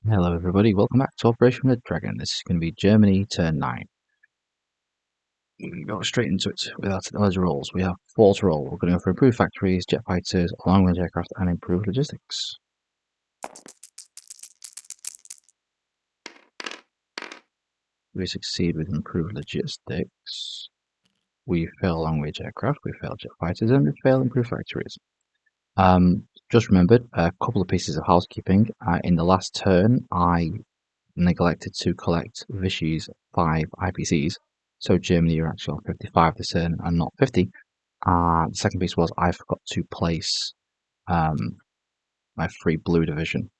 Hello everybody, welcome back to Operation Red Dragon. This is going to be Germany turn 9. We can go straight into it with our technology roles. We have 4 to roll. We're going to go for improved factories, jet fighters, long-range aircraft, and improved logistics. We succeed with improved logistics. We fail long-range aircraft, we fail jet fighters, and we fail improved factories. Just remembered a couple of pieces of housekeeping. In the last turn, I neglected to collect Vichy's 5 IPCs. So Germany are actually on 55 this turn and not 50. The second piece was I forgot to place my free blue division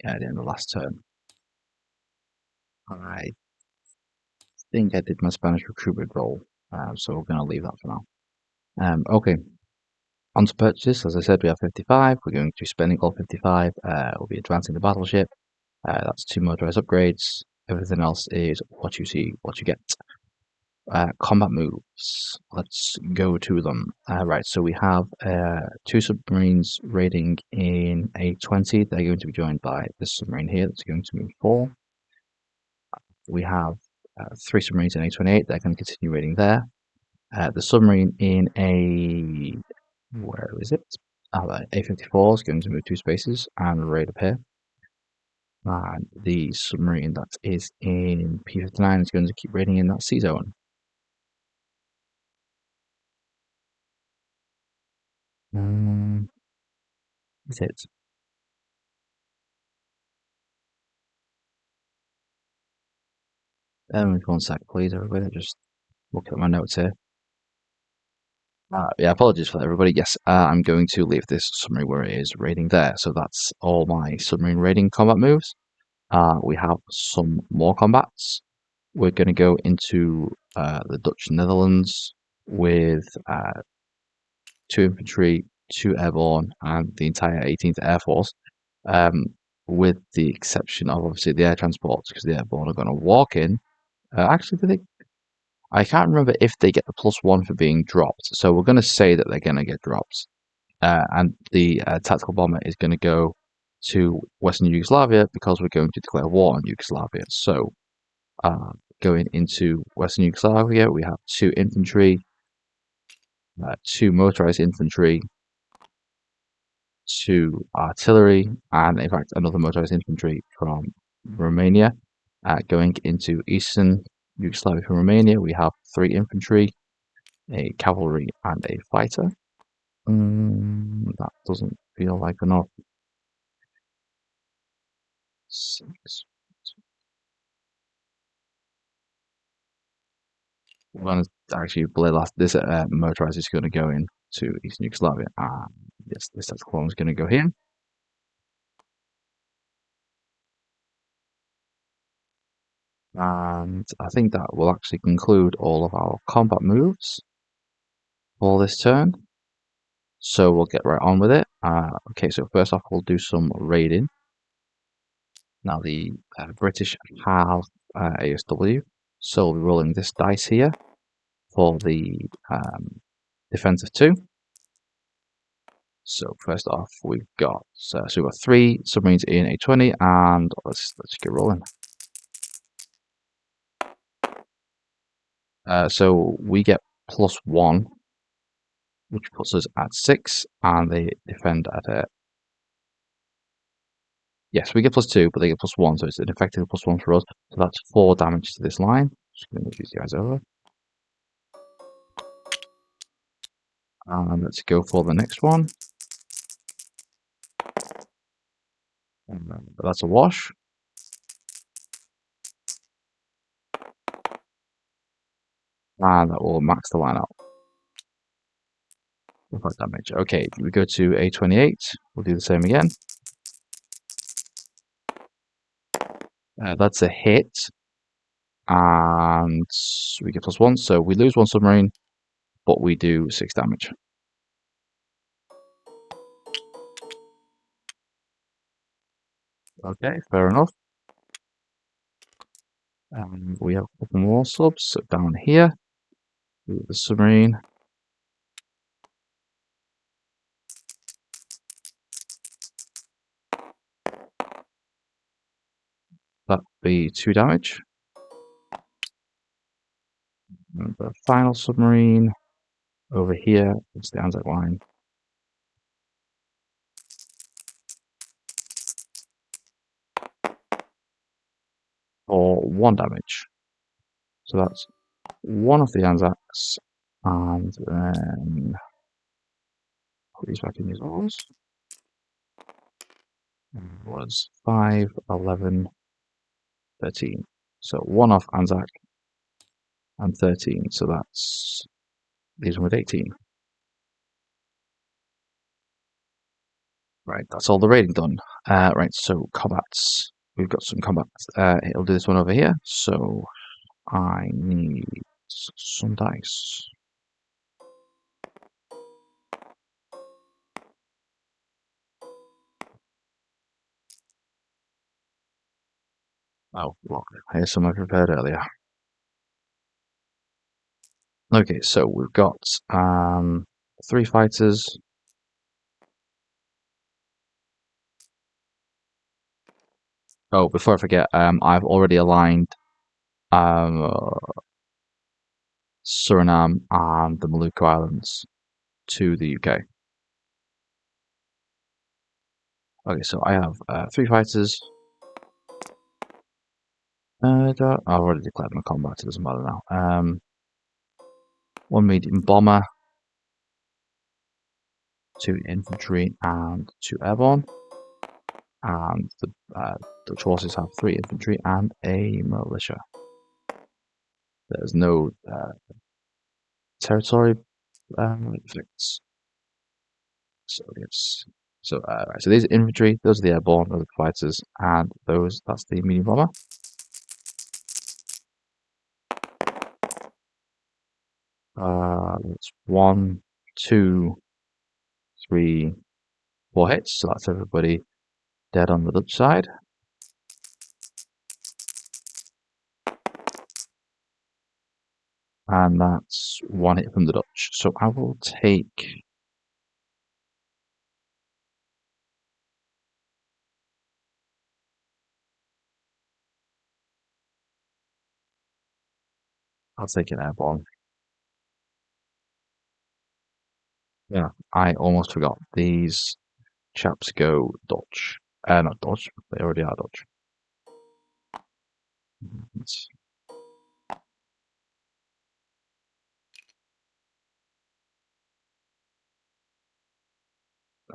at the end of the last turn. I think I did my Spanish recruitment role, so we're going to leave that for now. Okay, on to purchases. As I said, we have 55. We're going to be spending all 55. We'll be advancing the battleship. That's 2 motorized upgrades. Everything else is what you see, what you get. Combat moves. Let's go to them. Right, so we have 2 submarines raiding in A20. They're going to be joined by this submarine here that's going to move 4. We have 3 submarines in A28. They're going to continue raiding there. The submarine in A... where is it? A54 is going to move 2 spaces and raid up here. And the submarine that is in P59 is going to keep raiding in that C zone. Is it? One sec, please, everybody. Just look at my notes here. Yeah, apologies for that, everybody. Yes, I'm going to leave this submarine where it is raiding there. So that's all my submarine raiding combat moves. We have some more combats. We're going to go into the Dutch Netherlands with 2 infantry, 2 airborne, and the entire 18th Air Force. With the exception of obviously the air transports, because the airborne are going to walk in. Actually, do they? I can't remember if they get the +1 for being dropped, so we're going to say that they're going to get dropped. And the tactical bomber is going to go to Western Yugoslavia because we're going to declare war on Yugoslavia. So, going into Western Yugoslavia, we have 2 infantry, 2 motorized infantry, 2 artillery, and in fact another motorized infantry from Romania. Going into Eastern Yugoslavia from Romania, we have 3 infantry, a cavalry, and a fighter. That doesn't feel like enough. 6. We're going to actually play this motorized is going to go into Eastern Yugoslavia. Yes, this tactical is going to go here. And I think that will actually conclude all of our combat moves for this turn. So we'll get right on with it. Okay, so first off, we'll do some raiding. Now, the British have ASW, so we'll be rolling this dice here for the defense of 2. So first off, we've got 3 submarines in A20, and let's get rolling. So we get +1, which puts us at 6, and they defend at a... Yes, we get +2, but they get +1, so it's an effective +1 for us. So that's 4 damage to this line. Just going to move these guys over. And let's go for the next one. But that's a wash. And that will max the line out. 5 damage. Okay, we go to A28. We'll do the same again. That's a hit. And we get +1, so we lose 1 submarine, but we do 6 damage. Okay, fair enough. We have a couple more subs, so down here, the submarine. That'd be 2 damage. And the final submarine over here is the Anzac line. For 1 damage. So that's one of the Anzacs, and then put these back in these ones. Was 5, 11, 13. So one off Anzac and 13. So that's these with 18. Right, that's all the rating done. Right, so combats. We've got some combats. It'll do this one over here. So I need some dice. Oh, look, here's some I prepared earlier. Okay, so we've got 3 fighters. Oh, before I forget, I've already aligned Suriname and the Maluku Islands to the UK. Okay, so I have 3 fighters. I've already declared my combat, it doesn't matter now. 1 medium bomber, 2 infantry, and 2 airborne. And the Dutch forces have 3 infantry and a militia. There's no territory effects. So yes. So right. So these are infantry. Those are the airborne. Those are the fighters, and that's the medium bomber. It's 1, 2, 3, 4 hits. So that's everybody dead on the Dutch side. And that's 1 hit from the Dutch. So I will take. I'll take an airborne. Yeah, I almost forgot. These chaps go Dutch. Not Dutch. They already are Dutch.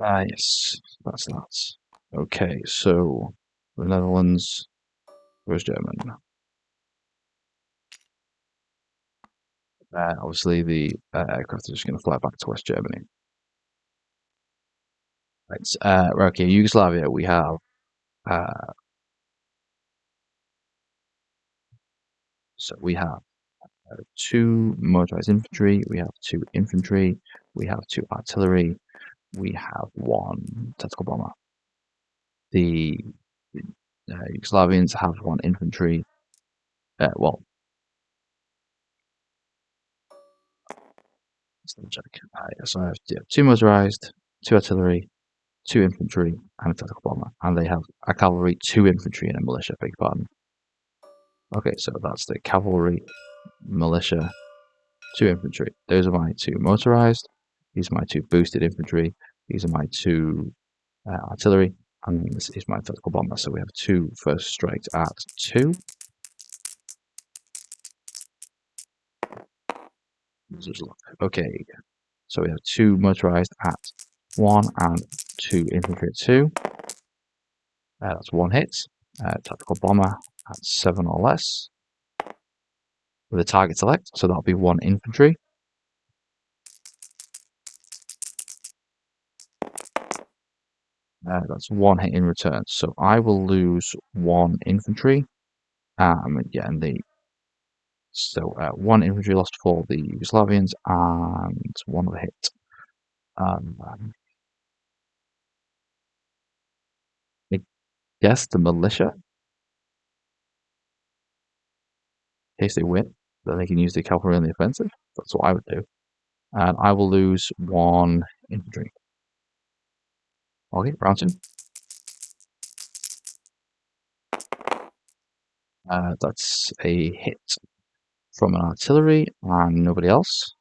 Yes, that's that. Okay, so the Netherlands, where's German? Obviously, the aircraft is just going to fly back to West Germany. Right, okay, Yugoslavia, we have so we have 2 motorized infantry, we have 2 infantry, we have 2 artillery, we have 1 tactical bomber. The Yugoslavians have 1 infantry. Well, let's double check. So I have 2 motorized, 2 artillery, 2 infantry, and a tactical bomber. And they have a cavalry, 2 infantry, and a militia, beg your pardon. Okay, so that's the cavalry, militia, 2 infantry. Those are my 2 motorized. These are my 2 boosted infantry. These are my 2 artillery. And this is my tactical bomber. So we have 2 first strikes at 2. Okay, so we have 2 motorized at 1 and 2 infantry at 2. That's 1 hit. Tactical bomber at 7 or less. With a target select, so that'll be 1 infantry. That's 1 hit in return. So I will lose 1 infantry. Yeah, and so 1 infantry lost for the Yugoslavians and 1 other hit. I guess the militia, in case they win, then they can use the cavalry on the offensive. That's what I would do. And I will lose 1 infantry. Okay, round 2. That's a hit from an artillery and nobody else.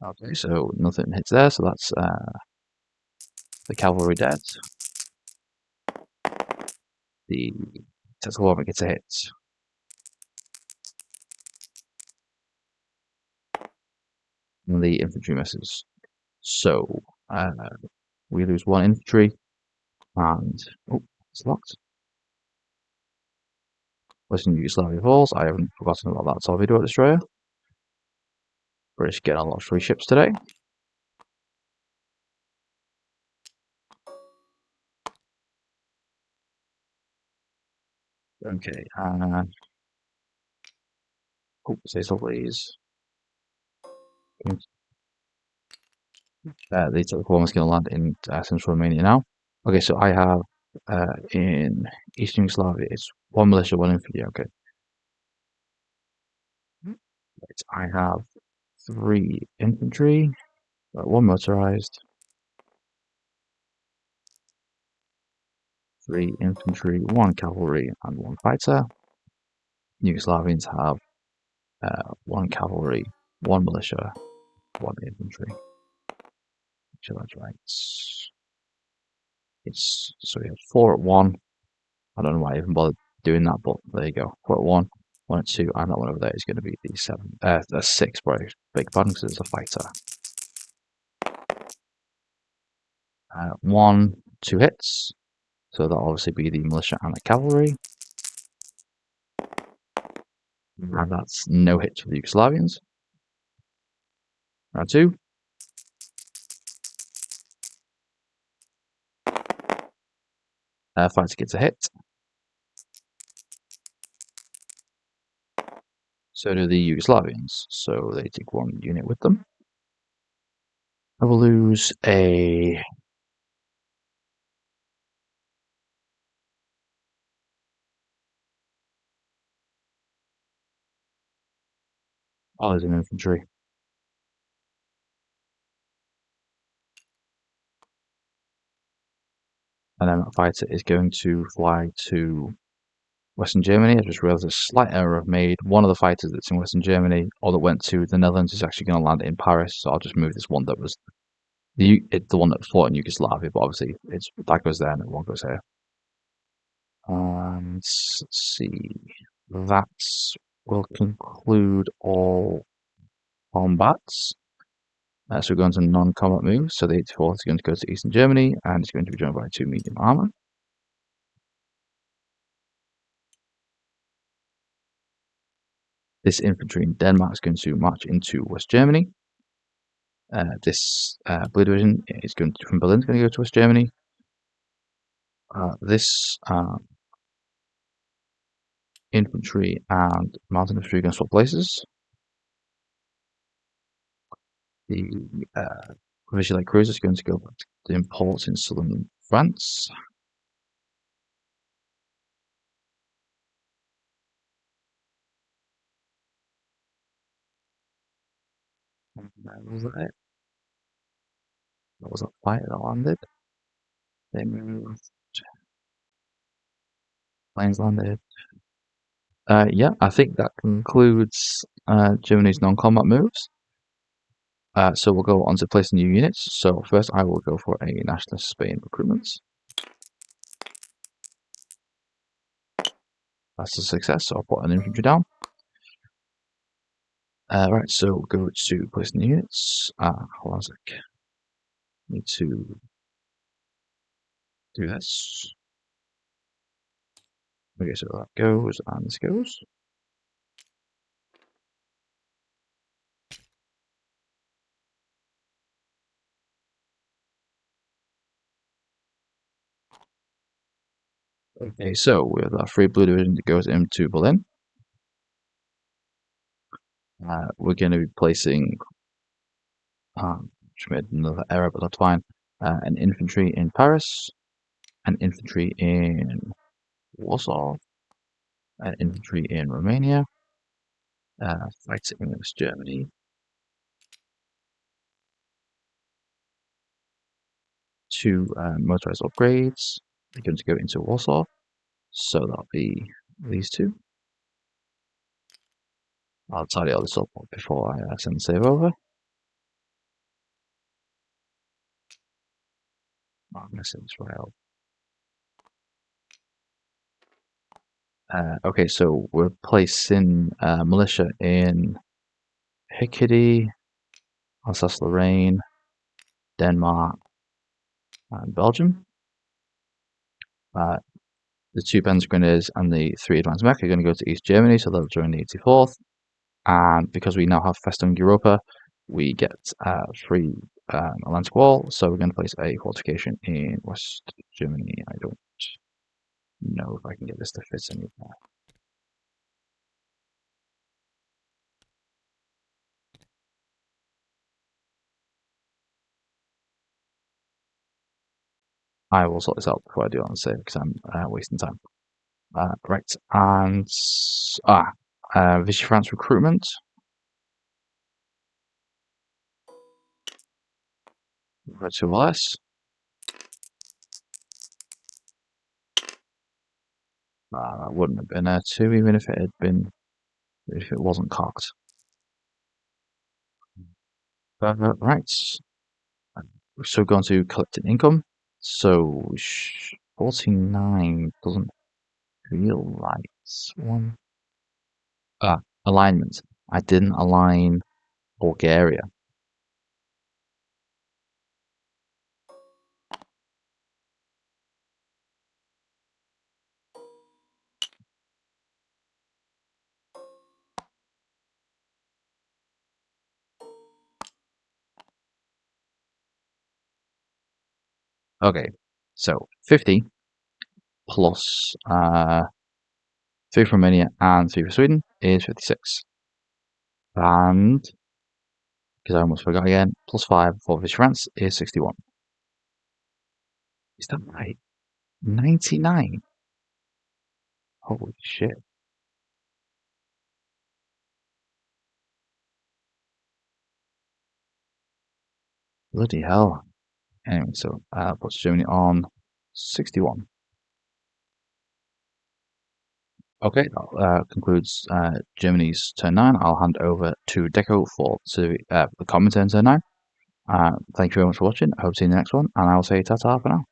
Okay, so nothing hits there, so that's the cavalry dead. The tactical warmer gets a hit. And the infantry misses. So we lose one infantry, and oh, it's locked. Western Yugoslavia falls. I haven't forgotten about that torpedo destroyer. British getting a lot of free ships today. Okay, oh, say so please. The tactical one is going to land in Central Romania now. Okay, so I have in Eastern Yugoslavia, it's one militia, one infantry. Okay, right, I have 3 infantry, one motorized, 3 infantry, 1 cavalry, and 1 fighter. Yugoslavians have 1 cavalry, 1 militia, 1 infantry. So that's right. It's so we have 4 at 1. I don't know why I even bothered doing that, but there you go. 4 at 1, 1 at 2, and that one over there is going to be the 6. Sorry, big pardon, because it's a fighter. 1, 2 hits. So that'll obviously be the militia and the cavalry. And that's no hits for the Yugoslavians. Round 2. Fighter gets a hit. So do the Yugoslavians. So they take 1 unit with them. I will lose a... I'll lose an infantry. And then that fighter is going to fly to Western Germany. I just realised a slight error I've made. One of the fighters that's in Western Germany, or that went to the Netherlands, is actually going to land in Paris. So I'll just move this one that was the one that fought in Yugoslavia. But obviously, that goes there and one goes here. And let's see, that will conclude all combats. So we're going to non-combat moves. So the 84th is going to go to Eastern Germany, and it's going to be joined by 2 medium armor. This infantry in Denmark is going to march into West Germany. This Blue Division is going to, from Berlin, is going to go to West Germany. This infantry and mountain infantry are going to swap places. The Provincial Light Cruiser is going to go back to the imports in southern France. And that was it. That was a fight that landed. They moved. Planes landed. Yeah, I think that concludes Germany's non-combat moves. So we'll go on to placing new units. So first I will go for a Nationalist Spain recruitment. That's a success, so I'll put an infantry down. Right, so go to placing units. Hold on a sec. Need to do this. Okay, so that goes and this goes. Okay, so with our free blue division that goes into Berlin, we're going to be placing, which made another error, but that's fine, an infantry in Paris, an infantry in Warsaw, an infantry in Romania, fighting against Germany, two motorized upgrades, They're going to go into Warsaw. So that'll be these two. I'll tidy all this up before I send the save over. I'm going to send this right out. Okay, so we're placing militia in Picardy, Alsace-Lorraine, Denmark, and Belgium. The two Benz Grenadiers and the three advanced mech are going to go to East Germany, so they'll join the 84th. And because we now have Festung Europa, we get free Atlantic Wall, so we're going to place a fortification in West Germany. I don't know if I can get this to fit anywhere. I will sort this out before I do it on the save because I'm wasting time. Right, and Vichy France recruitment. Red to less. That wouldn't have been a 2 even if it wasn't cocked. Right. So going to collecting income. So 49 doesn't feel right. One. Alignment. I didn't align Bulgaria. Okay, so 50 plus 3 for Romania and 3 for Sweden is 56. And, because I almost forgot again, plus 5 for Vichy France is 61. Is that right? 99? Holy shit. Bloody hell. Anyway, so puts Germany on 61. Okay, that concludes Germany's turn 9. I'll hand over to Deco for the common turn 9. Thank you very much for watching. I hope to see you in the next one, and I will say ta-ta for now.